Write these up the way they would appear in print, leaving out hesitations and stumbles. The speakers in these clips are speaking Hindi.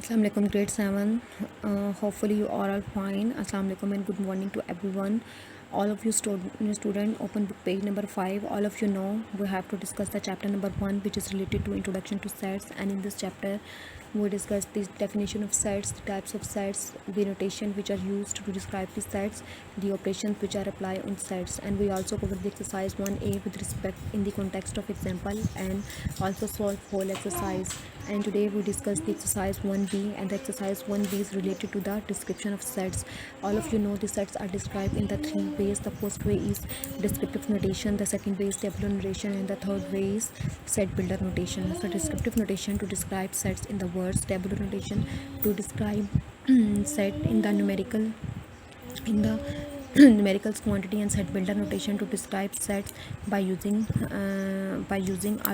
Assalamu alaikum, grade 7. Hopefully you are all fine. Assalamu alaikum and good morning to everyone. All of you student, open book page number 5. All of you know we have to discuss the chapter number 1, which is related to introduction to sets, and in this chapter we discuss the definition of sets, the types of sets, the notation which are used to describe the sets, the operations which are applied on sets, and we also cover the exercise 1a with respect in the context of example, and also solve whole exercise. And today we discuss the exercise 1b, and the exercise 1b is related to the description of sets. All of you know the sets are described in the 3 ways. The first way is descriptive notation, the second way is tabular notation, and the third way is set builder notation. So descriptive notation to describe sets in the words, tabular notation to describe set in the numericals quantity, and set builder notation to describe sets by using a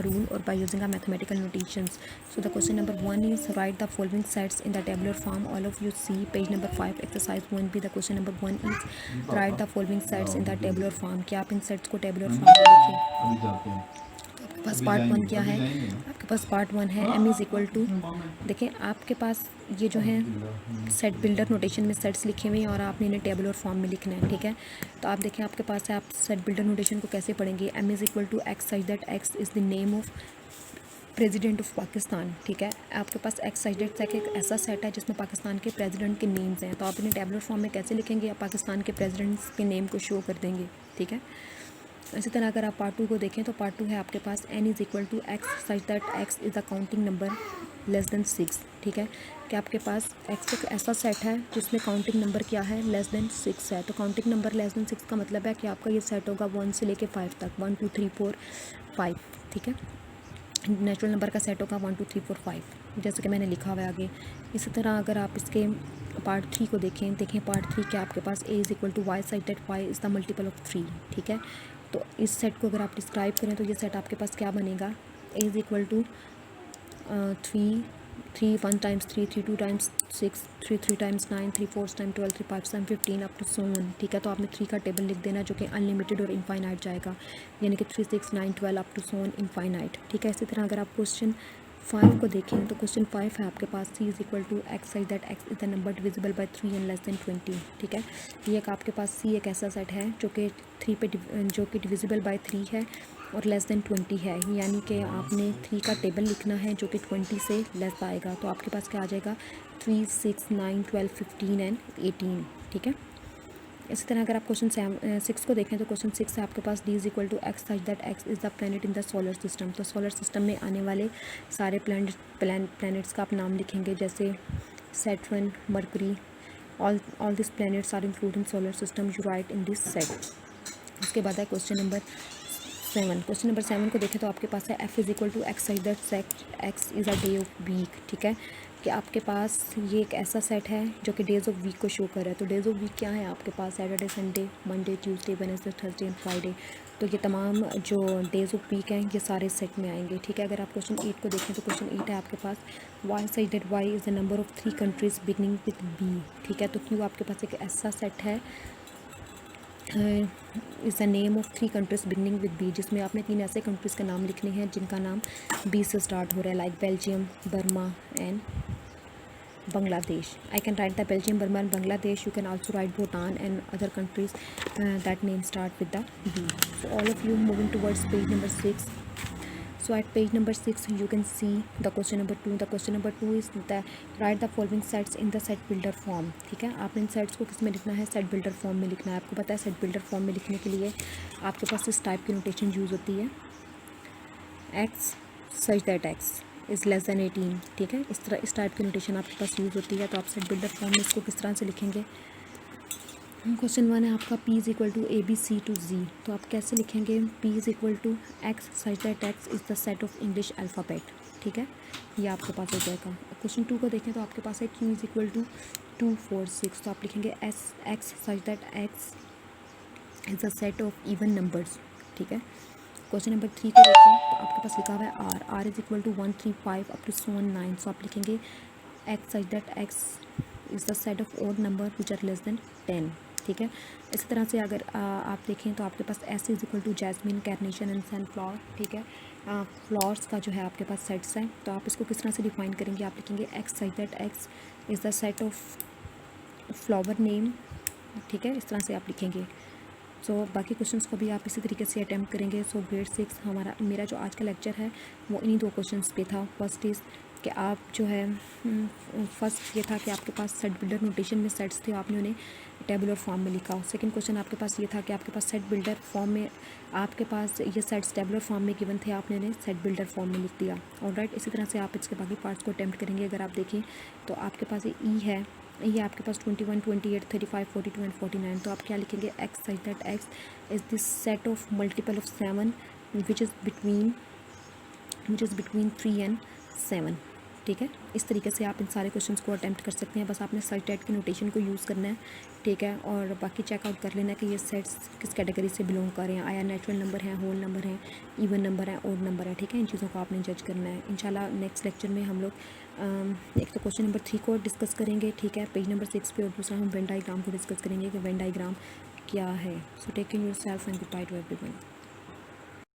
rule or by using a mathematical notations. So the question number 1 is write the following sets in the tabular form. All of you see page number 5 exercise 1b. The question number 1 is write the following sets in the tabular form. क्या आप इन सेट्स को tabular form में लिखें? आपके पास पार्ट 1 क्या है? आपके पास पार्ट 1 है m इज इक्वल टू, देखें आपके पास ये जो है सेट बिल्डर नोटेशन में सेट्स लिखे हुए हैं और आपने इन्हें टेबुलर फॉर्म में लिखना है, ठीक है। तो आप देखें आपके पास है, आप सेट बिल्डर नोटेशन को कैसे पढ़ेंगे? m is equal to x such that x is the name of president of Pakistan, ठीक है। आपके पास एक्स सच दैट एक ऐसा सेट है जिसमें पाकिस्तान के प्रेसिडेंट के नेम्स हैं, तो आप इन्हें टेबुलर फॉर्म में कैसे लिखेंगे? आप पाकिस्तान के प्रेसिडेंट्स के नेम को शो कर देंगे, ठीक है। इसी तरह अगर आप पार्ट 2 को देखें तो पार्ट 2 है आपके पास n is equal to x such that x is a counting number less than 6, ठीक है। कि आपके पास x एक ऐसा सेट है जिसमें काउंटिंग नंबर क्या है? लेस देन 6 है। तो काउंटिंग नंबर लेस देन 6 का मतलब है कि आपका ये सेट होगा 1 से लेके 5 तक, 1 2 3 4 5, ठीक है। नेचुरल नंबर का सेट होगा 1 2 3 4 5, जैसे कि मैंने लिखा हुआ है आगे। इसी तरह अगर आप इसके पार्ट 3 को देखें पार्ट 3 क्या आपके पास a is equal to y such that Y is the multiple of 3, ठीक है। तो इस सेट को अगर आप डिस्क्राइब करें तो ये सेट आपके पास क्या बनेगा? a is equal to 3 1 times 3 3 2 times 6 3 3 times 9 3 4 time 12 3 5 time 15 up to so on, ठीक है। तो आपने 3 का टेबल लिख देना जो कि अनलिमिटेड और इनफाइनाइट जाएगा, यानी कि 3 6 9 12 up to so on infinite, ठीक है। इसी तरह अगर आप क्वेश्चन 5 को देखें तो क्वेश्चन 5 है आपके पास c is equal to x such that x is the number divisible by 3 and less than 20, ठीक है। ये एक आपके पास c एक ऐसा सेट है जो कि 3 पे जो कि डिविजिबल बाय 3 है और लेस देन 20 है, यानी कि आपने 3 का टेबल लिखना है जो कि 20 से लेस आएगा। तो आपके पास क्या आ जाएगा? 3 6 9 12 15 एंड 18, ठीक है। इसी तरह अगर आप क्वेश्चन 6 को देखें तो क्वेश्चन 6 है आपके पास d is equal to x such that x is the planet in the solar system. तो सोलर सिस्टम में आने वाले सारे प्लैनेट्स का आप नाम लिखेंगे, जैसे Saturn, Mercury, all this planets are include in solar system, you write in this set. उसके बाद है क्वेश्चन नंबर 7। क्वेश्चन नंबर 7 को देखें तो आपके पास है f is equal to x such that x is a day of week, ठीक है। कि आपके पास ये एक ऐसा सेट है जो कि डेज़ ऑफ वीक को शो कर रहा है। तो डेज़ ऑफ वीक क्या है आपके पास? Saturday, Sunday, Monday, Tuesday, Wednesday, Thursday and Friday. तो ये तमाम जो डेज़ ऑफ वीक हैं ये सारे सेट में आएंगे, ठीक है। अगर आप क्वेश्चन 8 को देखें तो क्वेश्चन 8 है आपके पास Y such that Y is the number of 3 countries beginning with B, ठीक है। तो क्यों आपके पास एक ऐसा सेट है is the name of 3 countries beginning with B, जिसमें आपने 3 ऐसे कंट्रीज़ के नाम लिखने हैं जिनका नाम बी से स्टार्ट हो रहा है, like Belgium, Burma and Bangladesh. I can write the Belgium, Burma and Bangladesh. You can also write Bhutan and other countries that name start with the B. So all of you moving towards page number 6. So at page number 6 you can see the question number 2. The question number 2 is the write the following sets in the set builder form, ठीक है। आपने इन सेट्स को किस में लिखना है? सेट बिल्डर फॉर्म में लिखना है। आपको पता है सेट बिल्डर फॉर्म में लिखने के लिए आपके पास इस टाइप की नोटेशन यूज़ होती है, x such that x is less than 18, ठीक है। इस टाइप की नोटेशन आपके पास यूज़ होती है। तो आप सेट बिल्डर फॉर्म में इसको किस तरह से लिखेंगे? क्वेश्चन 1 है आपका p is equal to A B C to G. तो आप कैसे लिखेंगे? p is equal to x such that x is the set of English alphabet, ठीक है। ये आपके पास हो जाएगा। क्वेश्चन 2 को देखें तो आपके पास है q इज़ इक्वल टू 2 4 6। तो आप लिखेंगे S x such that x is the set of even numbers, ठीक है। क्वेश्चन नंबर 3 को देखें तो आपके पास लिखा हुआ है R is equal to 1 3 5 up to 9। So आप लिखेंगे x such that x is the set of odd number which are less than 10, ठीक है। इसी तरह से अगर आप देखें तो आपके पास S is equal to jasmine, carnation and sunflower, ठीक है। फ्लावर्स का जो है आपके पास सेट्स हैं, तो आप इसको किस तरह से डिफाइन करेंगे, आप लिखेंगे x size that x is the set of flower name, ठीक है, इस तरह से आप लिखेंगे। सो बाकी क्वेश्चंस को भी आप इसी तरीके से अटैम्प्ट करेंगे। सो ग्रेड 6 मेरा जो आज का लेक्चर है वो इन्हीं 2 क्वेश्चंस पे था। फर्स्ट इज़ कि आप जो है फर्स्ट ये था कि आपके पास सेट बिल्डर नोटेशन में सेट्स थे, आपने उन्हें टेबुलर फॉर्म में लिखा। सेकंड क्वेश्चन आपके पास ये था कि आपके पास सेट बिल्डर फॉर्म में आपके पास ये सेट्स टेबुलर फॉर्म में गिवन थे, आपने उन्हें सेट बिल्डर फॉर्म में लिख दिया। ऑलराइट, इसी तरह से आप इसके बाकी पार्ट्स को अटैम्प्ट करेंगे। अगर आप देखें तो आपके पास ये ई है, ये आपके पास 21, 28, 35, 42 एंड 49, तो आप क्या लिखेंगे, x size that x is this set of multiple of 7 which is between 3 and 7, ठीक है। इस तरीके से आप इन सारे क्वेश्चंस को अटैम्प्ट कर सकते हैं। बस आपने सर्टेट के नोटेशन को यूज़ करना है, ठीक है, और बाकी चेकआउट कर लेना है कि ये सेट्स किस कैटेगरी से बिलोंग कर रहे हैं, आया नेचुरल नंबर है, होल नंबर है, इवन नंबर है, ओड नंबर है, ठीक है। इन चीज़ों को आपने जज करना है। इंशाल्लाह नेक्स्ट लेक्चर में हम लोग एक तो क्वेश्चन नंबर 3 को डिस्कस करेंगे, ठीक है, पेज नंबर 6 पे, और दूसरा हम वेन डायग्राम को डिस्कस करेंगे कि वेन डायग्राम क्या है। So take care yourself and good bye to everyone.